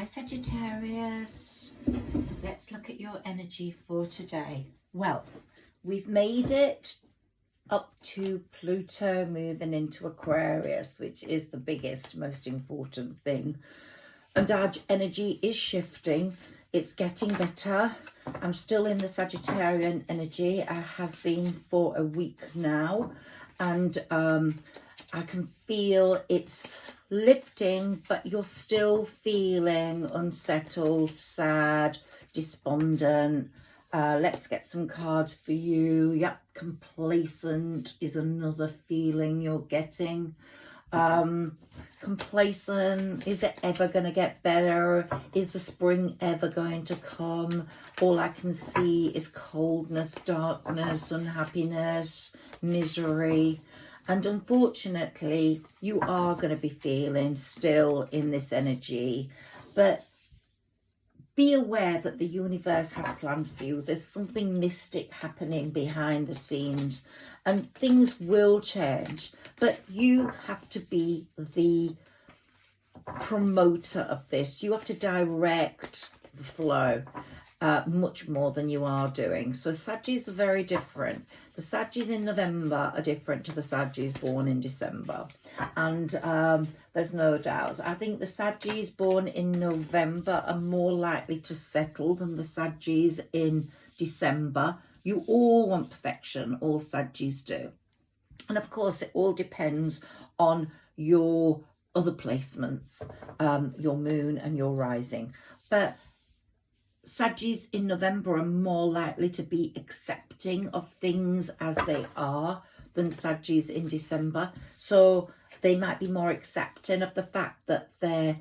Hi Sagittarius, let's look at your energy for today. Well, we've made it up to Pluto moving into Aquarius, which is the biggest, most important thing. And our energy is shifting. It's getting better. I'm still in the Sagittarian energy. I have been for a week now. And I can feel it's lifting, but you're still feeling unsettled, sad, despondent. Let's get some cards for you. Yep, complacent is another feeling you're getting. Complacent, is it ever going to get better? Is the spring ever going to come? All I can see is coldness, darkness, unhappiness, misery. And unfortunately, you are going to be feeling still in this energy, but be aware that the universe has plans for you. There's something mystic happening behind the scenes and things will change, but you have to be the promoter of this. You have to direct the flow much more than you are doing. So Saggies are very different. The Saggies in November are different to the Saggies born in December. And there's no doubt. I think the Saggies born in November are more likely to settle than the Saggies in December. You all want perfection, all Saggies do. And of course, it all depends on your other placements, your moon and your rising. But Saggies in November are more likely to be accepting of things as they are than Saggies in December. So they might be more accepting of the fact that they're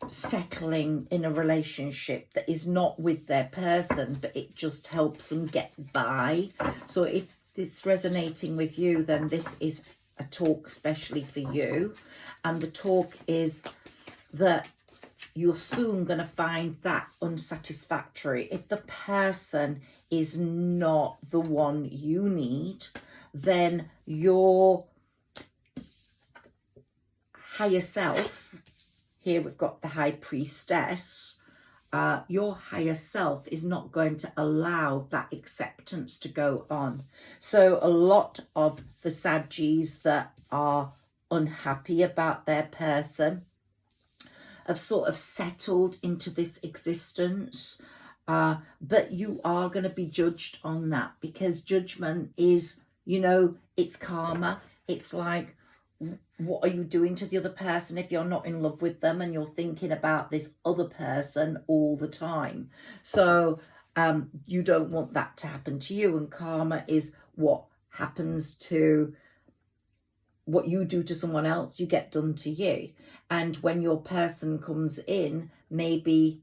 settling in a relationship that is not with their person, but it just helps them get by. So if it's resonating with you, then this is a talk especially for you. And the talk is that you're soon going to find that unsatisfactory. If the person is not the one you need, then your higher self, here we've got the High Priestess, your higher self is not going to allow that acceptance to go on. So a lot of the Saggies that are unhappy about their person have sort of settled into this existence, but you are going to be judged on that, because judgment is, you know, it's karma. It's like, what are you doing to the other person if you're not in love with them and you're thinking about this other person all the time? So you don't want that to happen to you. And karma is what happens to what you do to someone else, you get done to you. And when your person comes in, maybe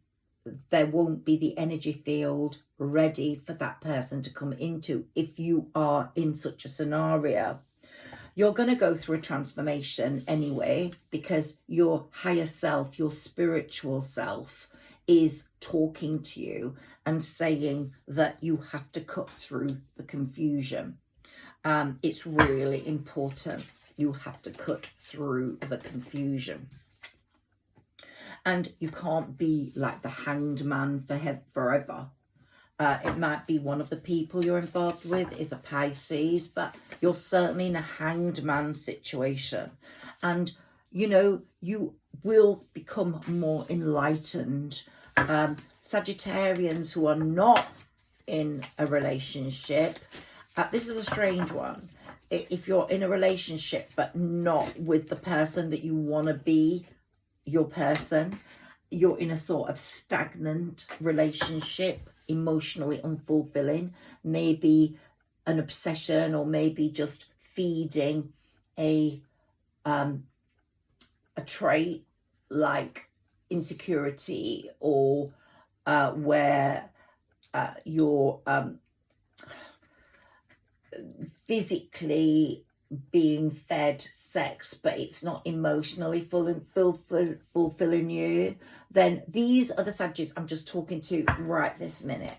there won't be the energy field ready for that person to come into. If you are in such a scenario, you're going to go through a transformation anyway, because your higher self, your spiritual self, is talking to you and saying that you have to cut through the confusion. It's really important. You have to cut through the confusion. And you can't be like the hanged man forever. It might be one of the people you're involved with is a Pisces, but you're certainly in a hanged man situation. And, you know, you will become more enlightened. Sagittarians who are not in a relationship, this is a strange one. If you're in a relationship but not with the person that you want to be your person, you're in a sort of stagnant relationship, emotionally unfulfilling, maybe an obsession, or maybe just feeding a trait like insecurity, or where you're physically being fed sex, but it's not emotionally fulfilling you, then these are the Saggies I'm just talking to right this minute.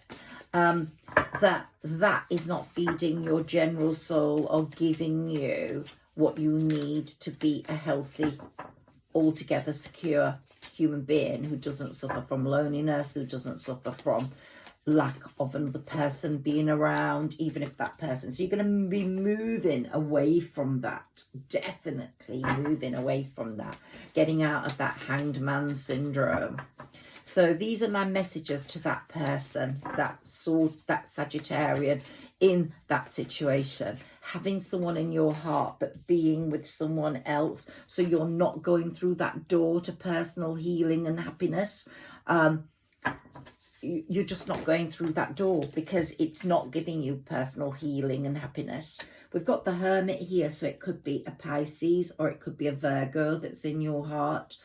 That is not feeding your general soul or giving you what you need to be a healthy, altogether secure human being who doesn't suffer from loneliness, who doesn't suffer from lack of another person being around, even if that person. So you're going to be moving away from that, definitely moving away from that, getting out of that hanged man syndrome. So these are my messages to that person, that Sagittarian in that situation. Having someone in your heart, but being with someone else. So you're not going through that door to personal healing and happiness. You're just not going through that door because it's not giving you personal healing and happiness. We've got the Hermit here, so it could be a Pisces or it could be a Virgo that's in your heart.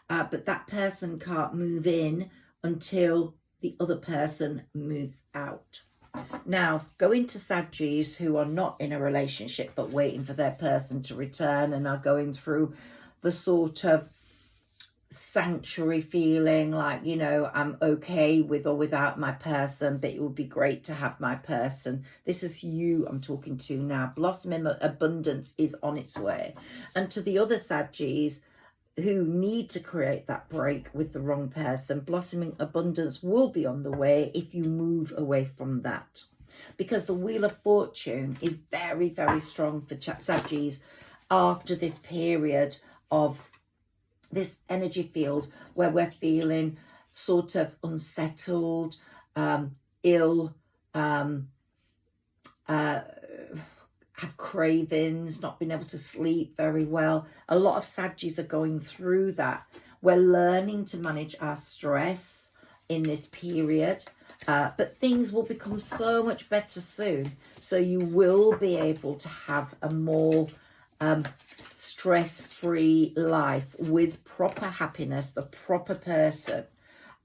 But that person can't move in until the other person moves out. Now, going to Saggies who are not in a relationship but waiting for their person to return and are going through the sort of sanctuary feeling, like, you know, I'm okay with or without my person, but it would be great to have my person. This is you I'm talking to now. Blossoming abundance is on its way. And to the other Saggies who need to create that break with the wrong person, blossoming abundance will be on the way if you move away from that. Because the Wheel of Fortune is very, very strong for Saggies after this period of this energy field where we're feeling sort of unsettled, ill, have cravings, not being able to sleep very well. A lot of Saggies are going through that. We're learning to manage our stress in this period, but things will become so much better soon. So you will be able to have a more stress-free life with proper happiness, the proper person.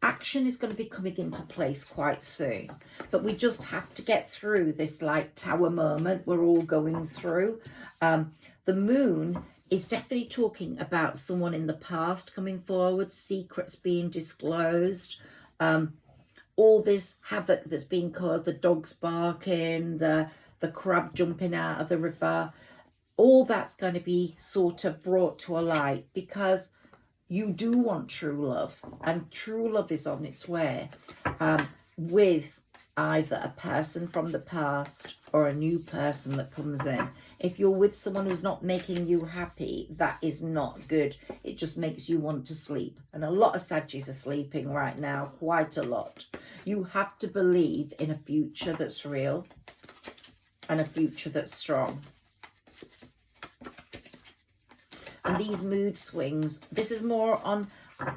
Action is going to be coming into place quite soon, but we just have to get through this like tower moment we're all going through. The moon is definitely talking about someone in the past coming forward, secrets being disclosed, all this havoc that's being caused, the dogs barking, the crab jumping out of the river. All that's going to be sort of brought to a light because you do want true love, and true love is on its way with either a person from the past or a new person that comes in. If you're with someone who's not making you happy, that is not good. It just makes you want to sleep. And a lot of Saggies are sleeping right now, quite a lot. You have to believe in a future that's real and a future that's strong. And these mood swings, this is more on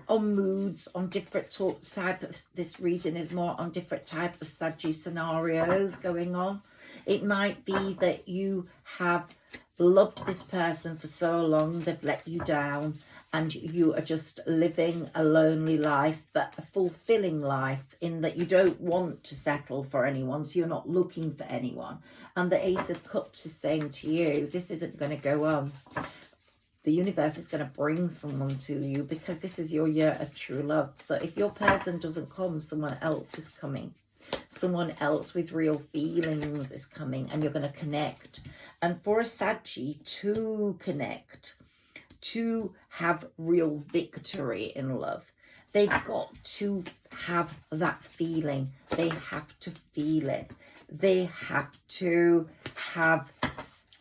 moods, on different type of, this reading is more on different type of Saggy scenarios going on. It might be that you have loved this person for so long, they've let you down, and you are just living a lonely life, but a fulfilling life in that you don't want to settle for anyone, so you're not looking for anyone. And the Ace of Cups is saying to you, this isn't going to go on. The universe is going to bring someone to you because this is your year of true love. So if your person doesn't come, someone else is coming. Someone else with real feelings is coming, and you're going to connect. And for a Saggy to connect, to have real victory in love, they've got to have that feeling. They have to feel it. They have to have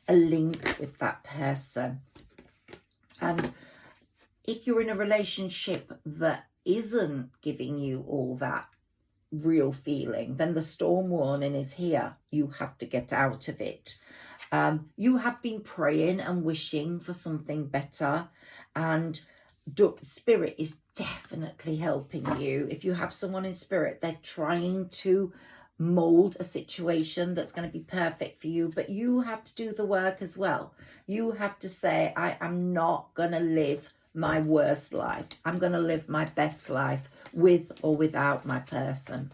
a link with that person. And if you're in a relationship that isn't giving you all that real feeling, then the storm warning is here. You have to get out of it. You have been praying and wishing for something better, and Spirit is definitely helping you. If you have someone in Spirit, they're trying to mold a situation that's going to be perfect for you, but you have to do the work as well. You have to say, I am not going to live my worst life. I'm going to live my best life with or without my person.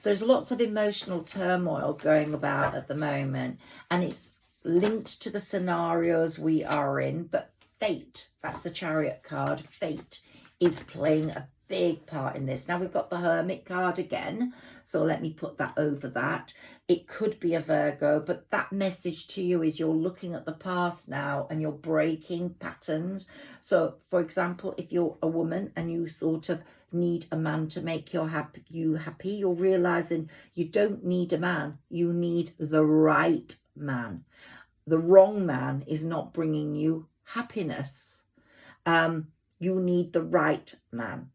There's lots of emotional turmoil going about at the moment, and it's linked to the scenarios we are in, but fate, that's the Chariot card, fate is playing a big part in this. Now we've got the Hermit card again, so let me put that over that. It could be a Virgo, but that message to you is you're looking at the past now and you're breaking patterns. So for example, if you're a woman and you sort of need a man to make you happy, you're realizing you don't need a man, you need the right man. The wrong man is not bringing you happiness. You need the right man.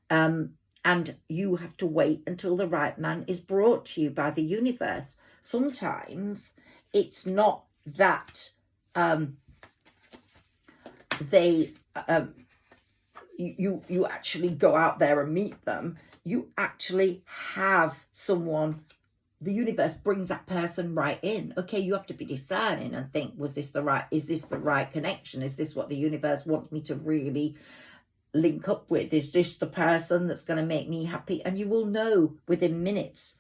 And you have to wait until the right man is brought to you by the universe. Sometimes it's not that you actually go out there and meet them. You actually have someone, the universe brings that person right in. Okay, you have to be discerning and think, is this the right connection? Is this what the universe wants me to really link up with? Is this the person that's going to make me happy? And you will know within minutes.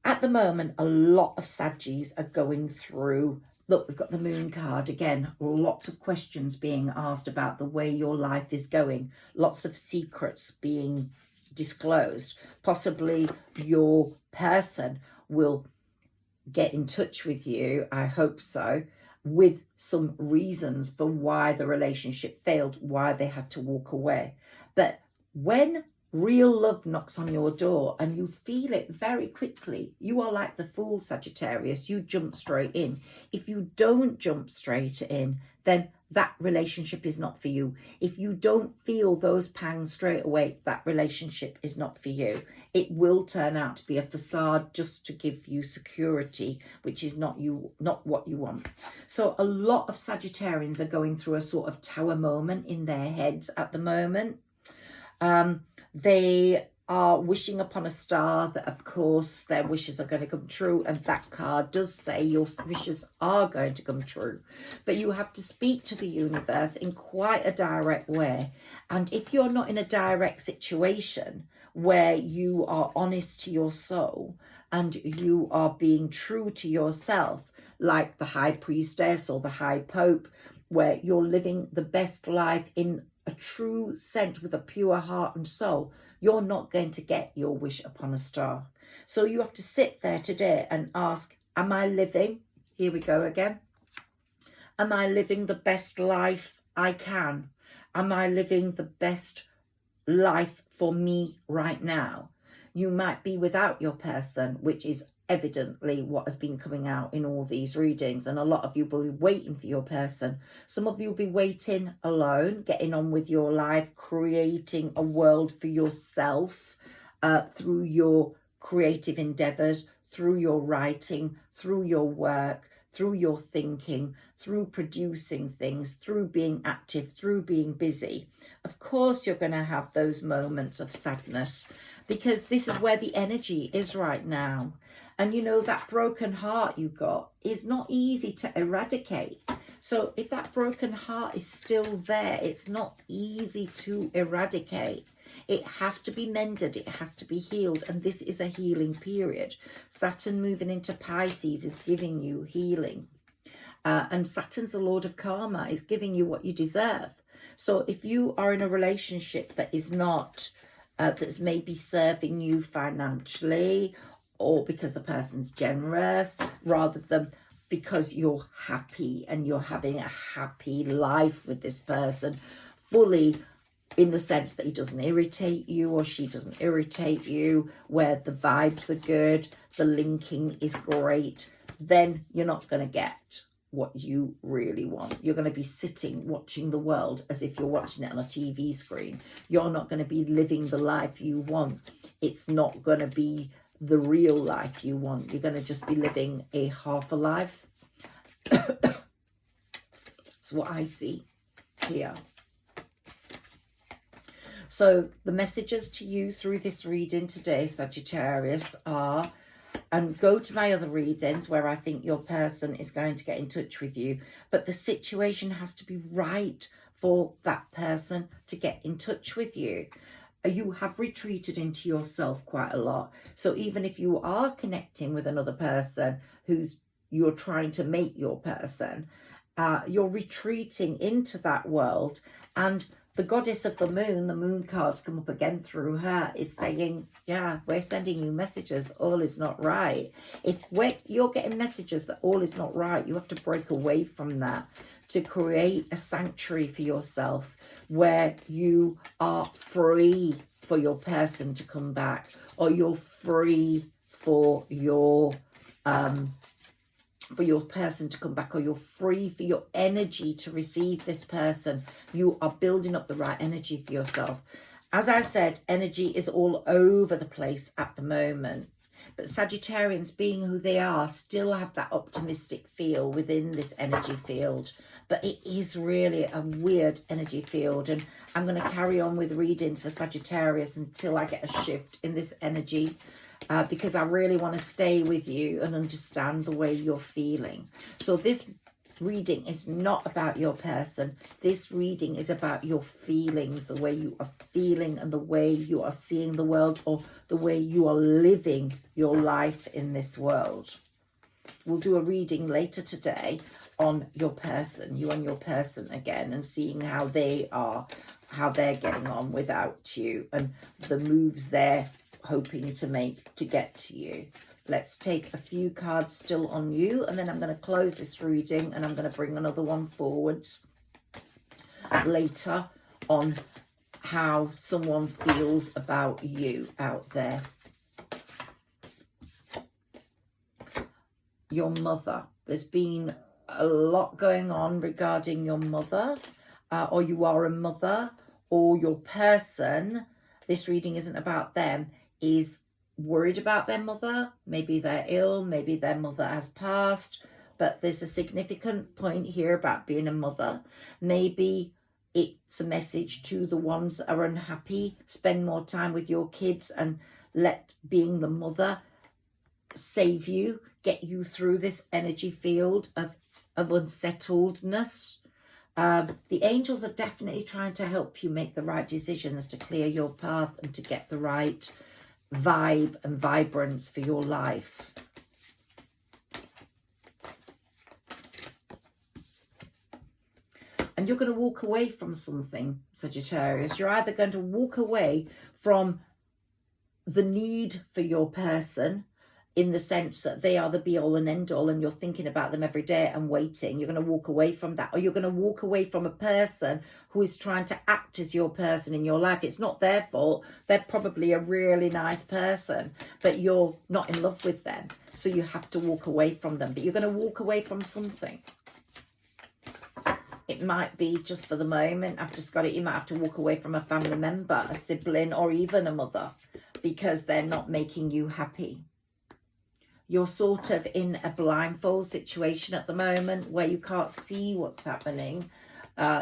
At the moment, a lot of Saggies are going through, look, we've got the Moon card again, lots of questions being asked about the way your life is going, lots of secrets being disclosed. Possibly your person will get in touch with you, I hope so, with some reasons for why the relationship failed, why they had to walk away. But when real love knocks on your door and you feel it very quickly, you are like the Fool, Sagittarius, you jump straight in. If you don't jump straight in, then that relationship is not for you. If you don't feel those pangs straight away, that relationship is not for you. It will turn out to be a facade just to give you security, which is not what you want. So a lot of Sagittarians are going through a sort of tower moment in their heads at the moment. They are wishing upon a star that, of course, their wishes are going to come true. And that card does say your wishes are going to come true. But you have to speak to the universe in quite a direct way. And if you're not in a direct situation where you are honest to your soul and you are being true to yourself, like the High Priestess or the High Pope, where you're living the best life in a true sense with a pure heart and soul, you're not going to get your wish upon a star. So you have to sit there today and ask, am I living, here we go again, am I living the best life I can? Am I living the best life for me right now? You might be without your person, which is evidently what has been coming out in all these readings, and a lot of you will be waiting for your person. Some of you will be waiting alone, getting on with your life, creating a world for yourself through your creative endeavors, through your writing, through your work, through your thinking, through producing things, through being active, through being busy. Of course you're going to have those moments of sadness, because this is where the energy is right now. And you know, that broken heart you got is not easy to eradicate. So if that broken heart is still there, it's not easy to eradicate. It has to be mended, it has to be healed, and this is a healing period. Saturn moving into Pisces is giving you healing. And Saturn's the Lord of Karma, is giving you what you deserve. So if you are in a relationship that is not, that's maybe serving you financially, or because the person's generous, rather than because you're happy and you're having a happy life with this person, fully in the sense that he doesn't irritate you or she doesn't irritate you, where the vibes are good, the linking is great, then you're not going to get what you really want. You're going to be sitting watching the world as if you're watching it on a TV screen. You're not going to be living the life you want. It's not going to be the real life you want. You're going to just be living a half a life. That's what I see here. So the messages to you through this reading today, Sagittarius, are, and go to my other readings where I think your person is going to get in touch with you, but the situation has to be right for that person to get in touch with you. You have retreated into yourself quite a lot. So even if you are connecting with another person you're trying to make your person, you're retreating into that world, and the goddess of the moon cards come up again through her, is saying, yeah, we're sending you messages, all is not right. If you're getting messages that all is not right, you have to break away from that to create a sanctuary for yourself where you are free for your person to come back, or you're free for your person to come back, or you're free for your energy to receive this person. You are building up the right energy for yourself. As I said, energy is all over the place at the moment, but Sagittarians, being who they are, still have that optimistic feel within this energy field. But it is really a weird energy field, and I'm going to carry on with readings for Sagittarius until I get a shift in this energy. Because I really want to stay with you and understand the way you're feeling. So this reading is not about your person. This reading is about your feelings, the way you are feeling and the way you are seeing the world, or the way you are living your life in this world. We'll do a reading later today on your person, you and your person again, and seeing how they are, how they're getting on without you, and the moves they're hoping to make to get to you. Let's take a few cards still on you, and then I'm going to close this reading, and I'm going to bring another one forwards later on how someone feels about you out there. Your mother. There's been a lot going on regarding your mother, or you are a mother, or your person. This reading isn't about them, is worried about their mother. Maybe they're ill, maybe their mother has passed, but there's a significant point here about being a mother. Maybe it's a message to the ones that are unhappy. Spend more time with your kids and let being the mother save you, get you through this energy field of unsettledness. The angels are definitely trying to help you make the right decisions to clear your path and to get the right vibe and vibrance for your life. And you're going to walk away from something, Sagittarius. You're either going to walk away from the need for your person, in the sense that they are the be-all and end-all and you're thinking about them every day and waiting. You're going to walk away from that. Or you're going to walk away from a person who is trying to act as your person in your life. It's not their fault. They're probably a really nice person, but you're not in love with them. So you have to walk away from them. But you're going to walk away from something. It might be just for the moment. I've just got it. You might have to walk away from a family member, a sibling, or even a mother, because they're not making you happy. You're sort of in a blindfold situation at the moment where you can't see what's happening.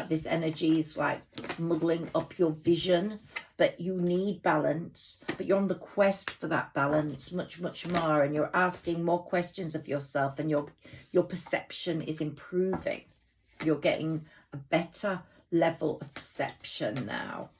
This energy is like muddling up your vision, but you need balance. But you're on the quest for that balance much, much more. And you're asking more questions of yourself, and your perception is improving. You're getting a better level of perception now.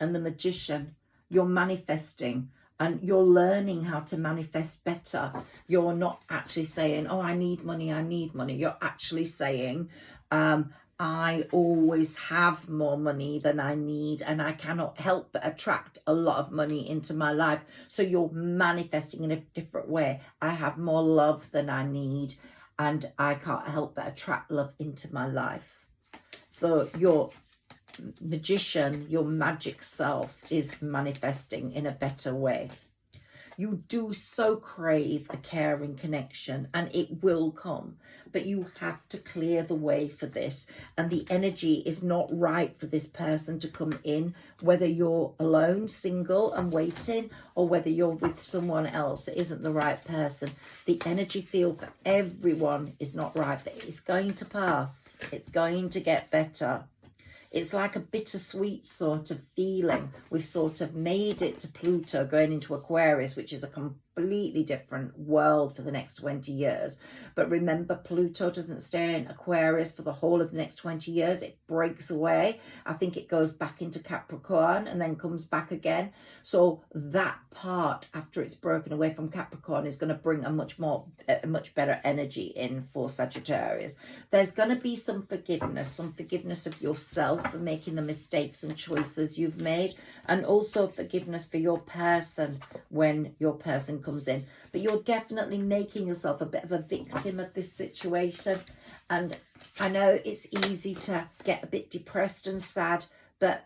And the Magician, you're manifesting and you're learning how to manifest better. You're not actually saying, oh, I need money, I need money. You're actually saying, I always have more money than I need, and I cannot help but attract a lot of money into my life. So you're manifesting in a different way. I have more love than I need, and I can't help but attract love into my life. So you're Magician, your magic self is manifesting in a better way. You do so crave a caring connection, and it will come, but you have to clear the way for this. And the energy is not right for this person to come in, whether you're alone, single and waiting, or whether you're with someone else that isn't the right person. The energy field for everyone is not right, but it's going to pass. It's going to get better. It's like a bittersweet sort of feeling. We've sort of made it to Pluto going into Aquarius, which is a completely different world for the next 20 years. But remember, Pluto doesn't stay in Aquarius for the whole of the next 20 years. It breaks away. I think it goes back into Capricorn and then comes back again. So that part, after it's broken away from Capricorn, is going to bring a much better energy in for Sagittarius. There's going to be some forgiveness of yourself for making the mistakes and choices you've made, and also forgiveness for your person when your person comes in. But you're definitely making yourself a bit of a victim of this situation. And I know it's easy to get a bit depressed and sad, but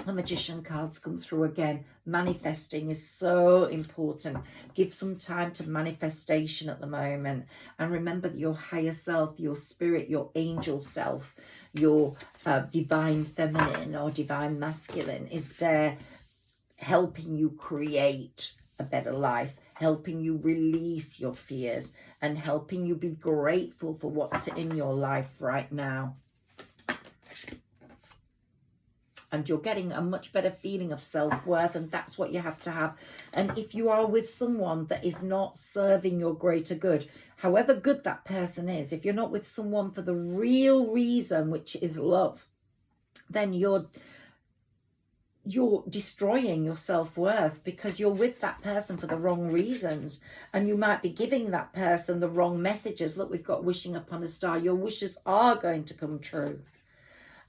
the Magician cards come through again. Manifesting is so important. Give some time to manifestation at the moment. And remember that your higher self, your spirit, your angel self, your divine feminine or divine masculine is there helping you create a better life, helping you release your fears, and helping you be grateful for what's in your life right now. And you're getting a much better feeling of self-worth, and that's what you have to have. And if you are with someone that is not serving your greater good, however good that person is, if you're not with someone for the real reason, which is love, then you're destroying your self-worth, because you're with that person for the wrong reasons, and you might be giving that person the wrong messages. Look, we've got wishing upon a star. Your wishes are going to come true.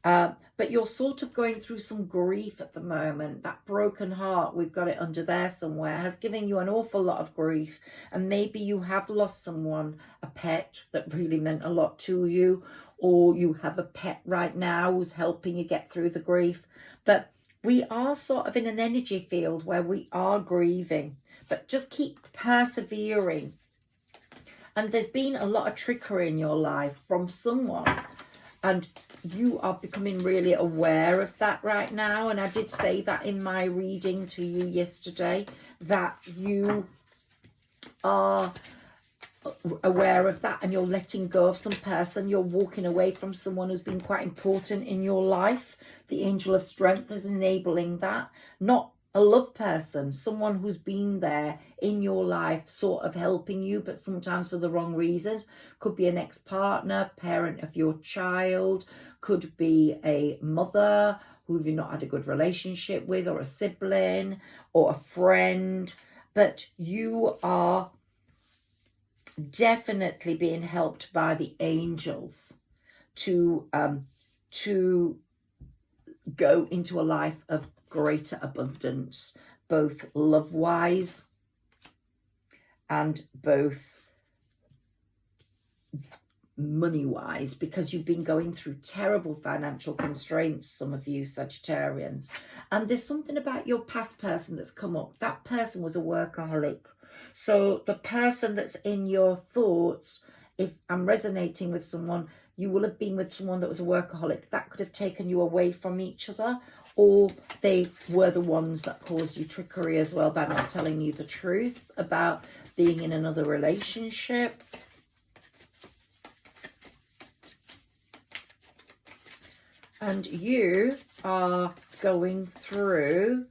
But you're sort of going through some grief at the moment. That broken heart, we've got it under there somewhere, has given you an awful lot of grief. And maybe you have lost someone, a pet that really meant a lot to you, or you have a pet right now who's helping you get through the grief. But we are sort of in an energy field where we are grieving, but just keep persevering. And there's been a lot of trickery in your life from someone, and you are becoming really aware of that right now. And I did say that in my reading to you yesterday, that you are aware of that and you're letting go of some person. You're walking away from someone who's been quite important in your life. The Angel of Strength is enabling that. Not a love person, someone who's been there in your life, sort of helping you, but sometimes for the wrong reasons. Could be an ex-partner, parent of your child, could be a mother who you've not had a good relationship with, or a sibling, or a friend. But you are definitely being helped by the angels to go into a life of greater abundance, both love-wise and both money-wise, because you've been going through terrible financial constraints, some of you Sagittarians. And there's something about your past person that's come up. That person was a workaholic. So the person that's in your thoughts, if I'm resonating with someone, you will have been with someone that was a workaholic. That could have taken you away from each other, or they were the ones that caused you trickery as well by not telling you the truth about being in another relationship. And you are going through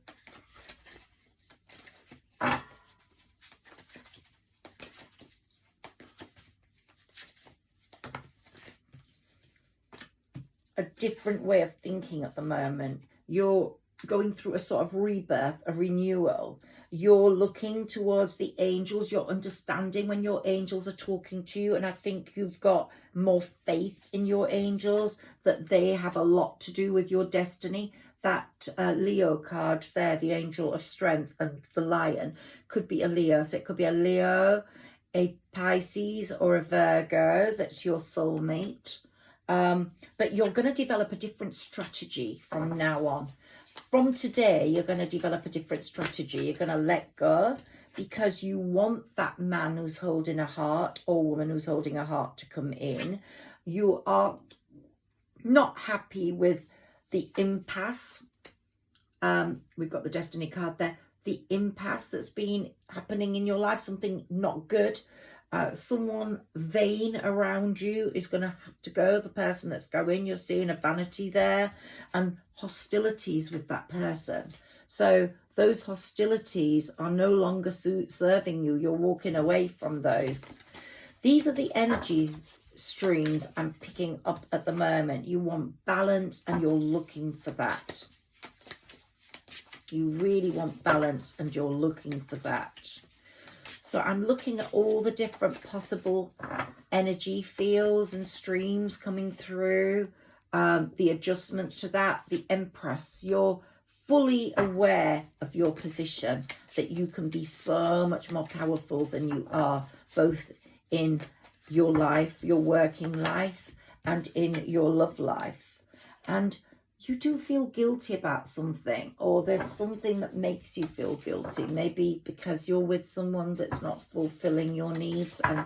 a different way of thinking at the moment. You're going through a sort of rebirth, a renewal. You're looking towards the angels. You're understanding when your angels are talking to you. And I think you've got more faith in your angels, that they have a lot to do with your destiny. That Leo card there, the Angel of Strength and the Lion, could be a Leo. So it could be a Leo, a Pisces, or a Virgo that's your soulmate. But you're going to develop a different strategy from now on. From today, you're going to develop a different strategy. You're going to let go, because you want that man who's holding a heart, or woman who's holding a heart, to come in. You are not happy with the impasse. We've got the Destiny card there. The impasse that's been happening in your life, something not good. Someone vain around you is going to have to go. The person that's going, you're seeing a vanity there and hostilities with that person. So Those hostilities are no longer serving you. You're walking away from those. These are the energy streams I'm picking up at the moment. You want balance and you're looking for that. You really want balance and you're looking for that. So I'm looking at all the different possible energy fields and streams coming through, the adjustments to that, the Empress. You're fully aware of your position, that you can be so much more powerful than you are, both in your life, your working life, and in your love life. And you do feel guilty about something, or there's something that makes you feel guilty, maybe because you're with someone that's not fulfilling your needs and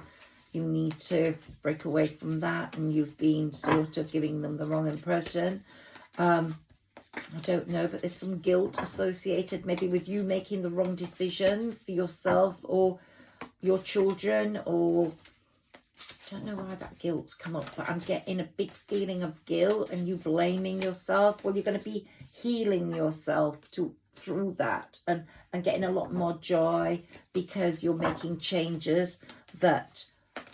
you need to break away from that, and you've been sort of giving them the wrong impression. I don't know, but there's some guilt associated maybe with you making the wrong decisions for yourself or your children, or I don't know why that guilt's come up, but I'm getting a big feeling of guilt and you blaming yourself. Well, you're going to be healing yourself through that and getting a lot more joy because you're making changes that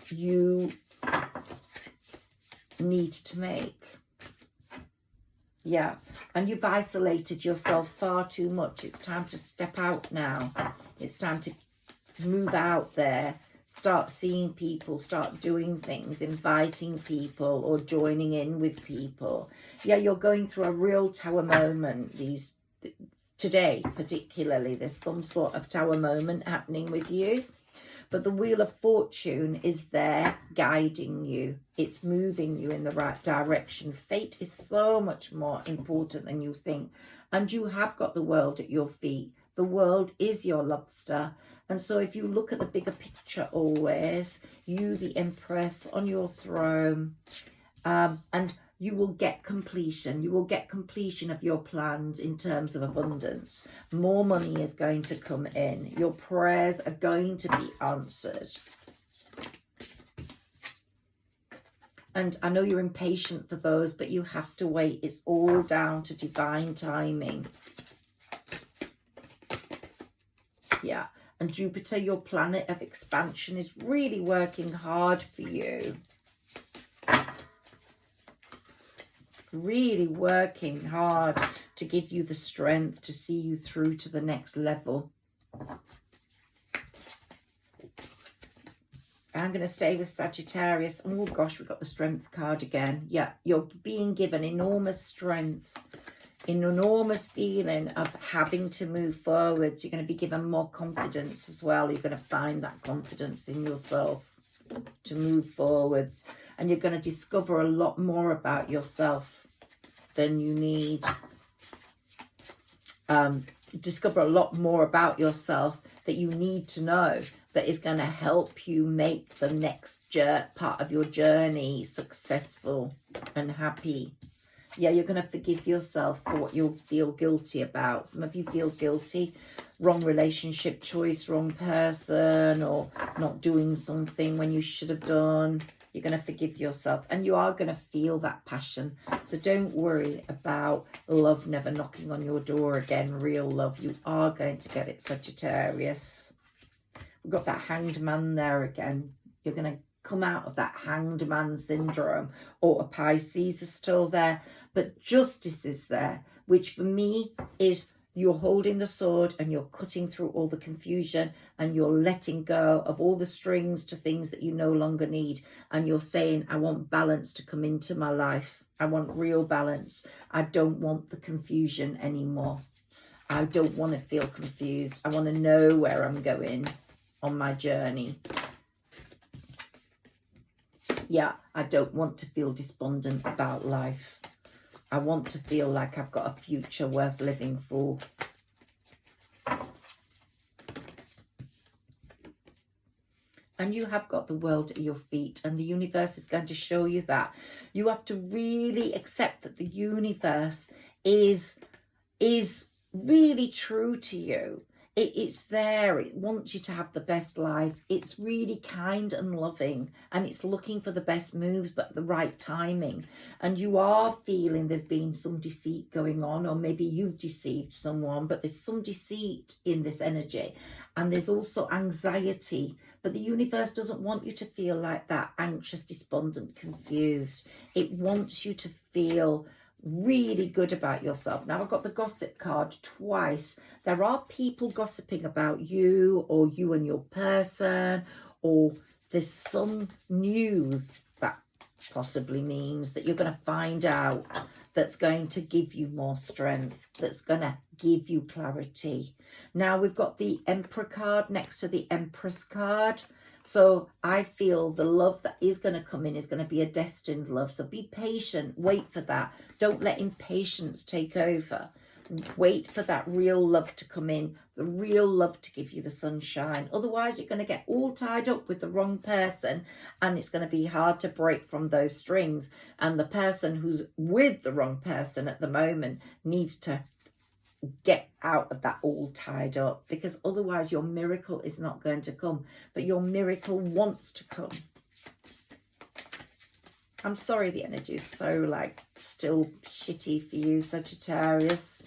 you need to make. Yeah, and you've isolated yourself far too much. It's time to step out now. It's time to move out there, start seeing people, start doing things, inviting people or joining in with people. Yeah, you're going through a real tower moment today particularly. There's some sort of tower moment happening with you. But the Wheel of Fortune is there guiding you. It's moving you in the right direction. Fate is so much more important than you think. And you have got the world at your feet. The world is your lobster. And so if you look at the bigger picture always, you, the Empress, on your throne, and you will get completion. You will get completion of your plans in terms of abundance. More money is going to come in. Your prayers are going to be answered. And I know you're impatient for those, but you have to wait. It's all down to divine timing. Yeah. And Jupiter, your planet of expansion, is really working hard for you. Really working hard to give you the strength to see you through to the next level. I'm going to stay with Sagittarius. Oh gosh, we've got the Strength card again. Yeah, you're being given enormous strength, an enormous feeling of having to move forward. You're going to be given more confidence as well. You're going to find that confidence in yourself to move forwards. And you're going to discover a lot more about yourself than you need. Discover a lot more about yourself that you need to know, that is going to help you make the next part of your journey successful and happy. Yeah, you're going to forgive yourself for what you'll feel guilty about. Some of you feel guilty, wrong relationship choice, wrong person, or not doing something when you should have done. You're going to forgive yourself, and you are going to feel that passion. So don't worry about love never knocking on your door again. Real love, you are going to get it, Sagittarius. We've got that Hanged Man there again. You're going to come out of that Hanged Man syndrome, or a Pisces is still there, but Justice is there, which for me is you're holding the sword and you're cutting through all the confusion and you're letting go of all the strings to things that you no longer need. And you're saying, I want balance to come into my life. I want real balance. I don't want the confusion anymore. I don't want to feel confused. I want to know where I'm going on my journey. Yeah, I don't want to feel despondent about life. I want to feel like I've got a future worth living for. And you have got the world at your feet, and the universe is going to show you that. You have to really accept that the universe is really true to you. It's there. It wants you to have the best life. It's really kind and loving, and it's looking for the best moves, but the right timing. And you are feeling there's been some deceit going on, or maybe you've deceived someone, but there's some deceit in this energy. And there's also anxiety, but the universe doesn't want you to feel like that, anxious, despondent, confused. It wants you to feel really good about yourself. Now, I've got the gossip card twice. There are people gossiping about you, or you and your person, or there's some news that possibly means that you're going to find out that's going to give you more strength, that's going to give you clarity. Now, we've got the Emperor card next to the Empress card. So I feel the love that is going to come in is going to be a destined love. So be patient. Wait for that. Don't let impatience take over. Wait for that real love to come in, the real love to give you the sunshine. Otherwise, you're going to get all tied up with the wrong person, and it's going to be hard to break from those strings. And the person who's with the wrong person at the moment needs to get out of that all tied up, because otherwise your miracle is not going to come. But your miracle wants to come. I'm sorry the energy is so like still shitty for you, Sagittarius.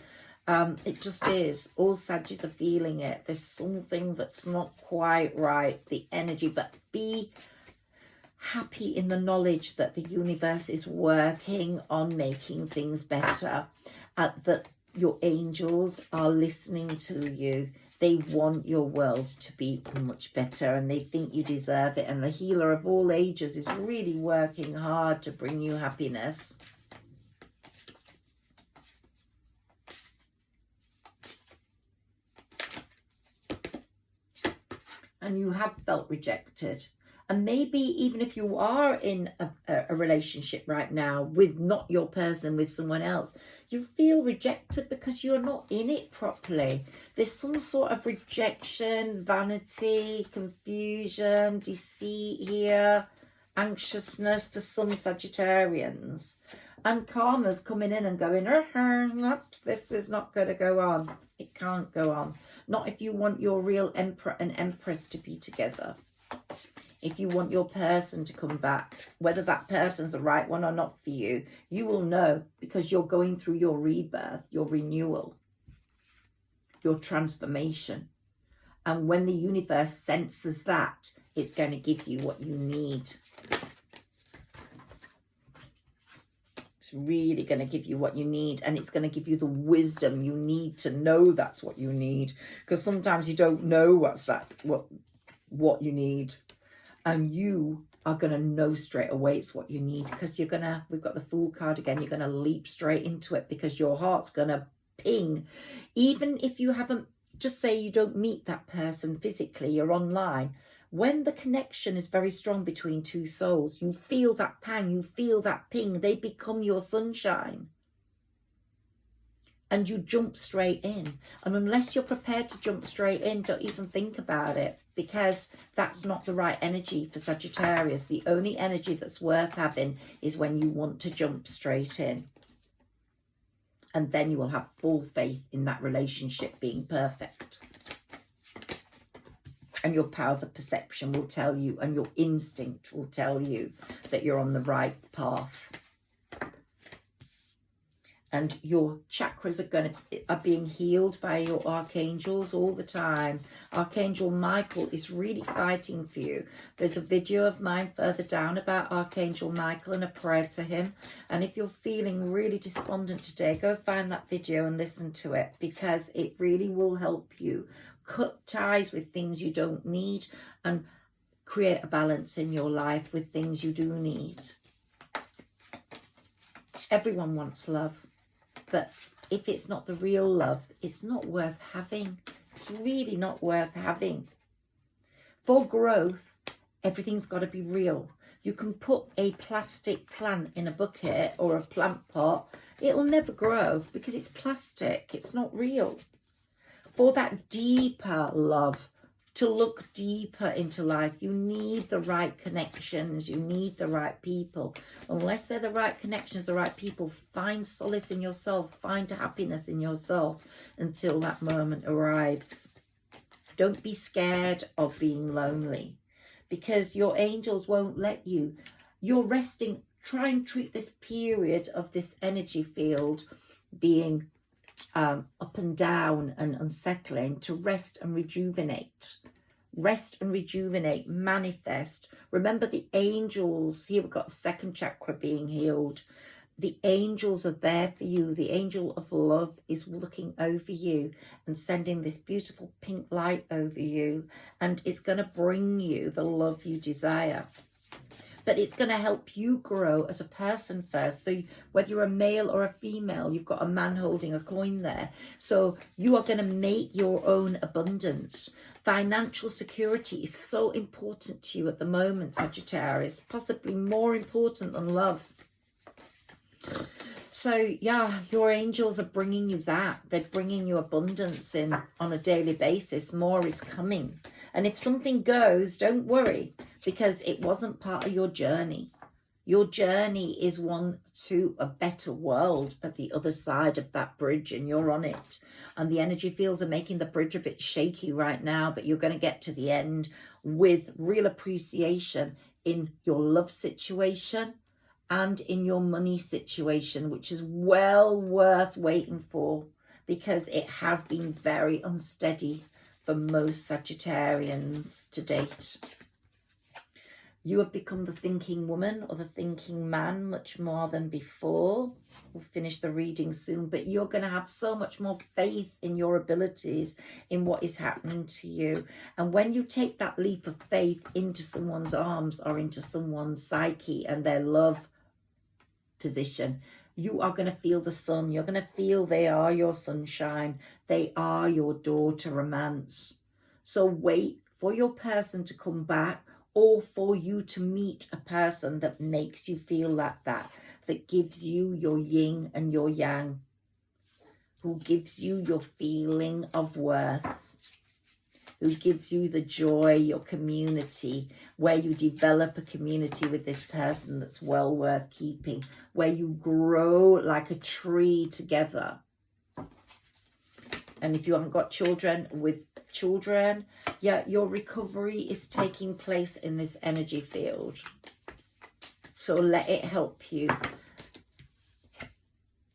It just is. All Saggies are feeling it. There's something that's not quite right, the energy, but be happy in the knowledge that the universe is working on making things better, that your angels are listening to you. They want your world to be much better, and they think you deserve it. And the healer of all ages is really working hard to bring you happiness. And you have felt rejected. And maybe even if you are in a relationship right now with not your person, with someone else, you feel rejected because you're not in it properly. There's some sort of rejection, vanity, confusion, deceit here, anxiousness for some Sagittarians. And karma's coming in and going, this is not going to go on. It can't go on. Not if you want your real Emperor and Empress to be together. If you want your person to come back, whether that person's the right one or not for you, you will know, because you're going through your rebirth, your renewal, your transformation. And when the universe senses that, it's going to give you what you need. It's really going to give you what you need, and it's going to give you the wisdom you need to know that's what you need. Because sometimes you don't know what you need. And you are going to know straight away it's what you need, because we've got the Fool card again, you're going to leap straight into it, because your heart's going to ping. Even if you haven't, just say you don't meet that person physically, you're online. When the connection is very strong between two souls, you feel that pang, you feel that ping, they become your sunshine. And you jump straight in. And unless you're prepared to jump straight in, don't even think about it, because that's not the right energy for Sagittarius. The only energy that's worth having is when you want to jump straight in. And then you will have full faith in that relationship being perfect. And your powers of perception will tell you, and your instinct will tell you that you're on the right path. And your chakras are being healed by your archangels all the time. Archangel Michael is really fighting for you. There's a video of mine further down about Archangel Michael and a prayer to him. And if you're feeling really despondent today, go find that video and listen to it, because it really will help you cut ties with things you don't need and create a balance in your life with things you do need. Everyone wants love. But if it's not the real love, it's not worth having. It's really not worth having. For growth, everything's got to be real. You can put a plastic plant in a bucket or a plant pot. It'll never grow because it's plastic. It's not real. For that deeper love, to look deeper into life, you need the right connections. You need the right people. Unless they're the right connections, the right people, find solace in yourself. Find happiness in yourself until that moment arrives. Don't be scared of being lonely, because your angels won't let you. You're resting. Try and treat this period of this energy field being up and down and unsettling to rest and rejuvenate. Rest and rejuvenate, manifest. Remember the angels, here we've got the second chakra being healed. The angels are there for you. The angel of love is looking over you and sending this beautiful pink light over you. And it's going to bring you the love you desire. But it's going to help you grow as a person first. So whether you're a male or a female, you've got a man holding a coin there. So you are going to make your own abundance. Financial security is so important to you at the moment, Sagittarius. Possibly more important than love. So yeah, your angels are bringing you that. They're bringing you abundance in on a daily basis. More is coming. And if something goes, don't worry, because it wasn't part of your journey. Your journey is one to a better world at the other side of that bridge, and you're on it. And the energy fields are making the bridge a bit shaky right now, but you're going to get to the end with real appreciation in your love situation and in your money situation, which is well worth waiting for, because it has been very unsteady for most Sagittarians to date. You have become the thinking woman or the thinking man much more than before. We'll finish the reading soon, but you're going to have so much more faith in your abilities, in what is happening to you. And when you take that leap of faith into someone's arms or into someone's psyche and their love position, you are going to feel the sun. You're going to feel they are your sunshine. They are your door to romance. So wait for your person to come back, or for you to meet a person that makes you feel like that gives you your yin and your yang, who gives you your feeling of worth, who gives you the joy, your community, where you develop a community with this person that's well worth keeping, where you grow like a tree together. And if you haven't got children, with children, yeah, your recovery is taking place in this energy field. So let it help you.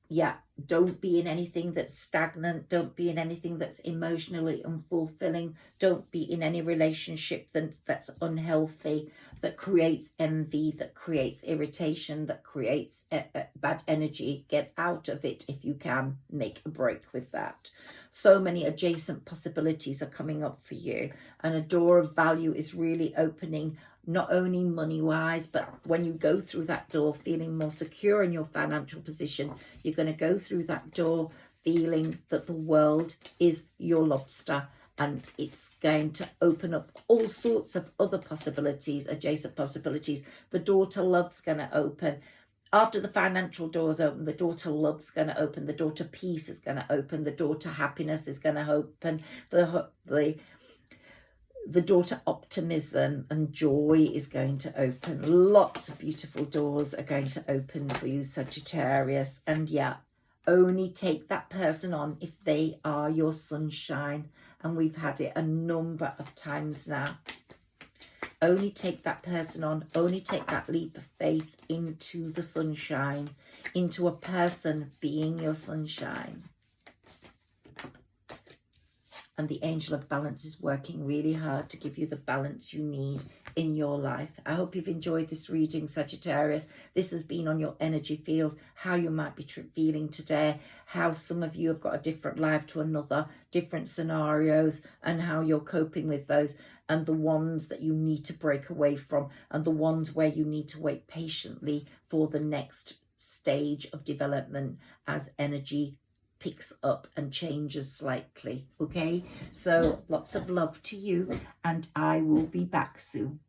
Yeah, don't be in anything that's stagnant. Don't be in anything that's emotionally unfulfilling. Don't be in any relationship that's unhealthy, that creates envy, that creates irritation, that creates bad energy. Get out of it if you can. Make a break with that. So many adjacent possibilities are coming up for you, and a door of value is really opening, not only money-wise, but when you go through that door feeling more secure in your financial position, you're going to go through that door feeling that the world is your lobster, and it's going to open up all sorts of other possibilities, adjacent possibilities. The door to love's going to open. After the financial doors open, the door to love's going to open. The door to peace is going to open. The door to happiness is going to open. The door to optimism and joy is going to open. Lots of beautiful doors are going to open for you, Sagittarius. And yeah, only take that person on if they are your sunshine. And we've had it a number of times now. Only take that person on. Only take that leap of faith into the sunshine, into a person being your sunshine. And the angel of balance is working really hard to give you the balance you need in your life. I hope you've enjoyed this reading, Sagittarius. This has been on your energy field, how you might be feeling today, how some of you have got a different life to another, different scenarios, and how you're coping with those, and the ones that you need to break away from, and the ones where you need to wait patiently for the next stage of development as energy picks up and changes slightly. Okay, so lots of love to you, and I will be back soon.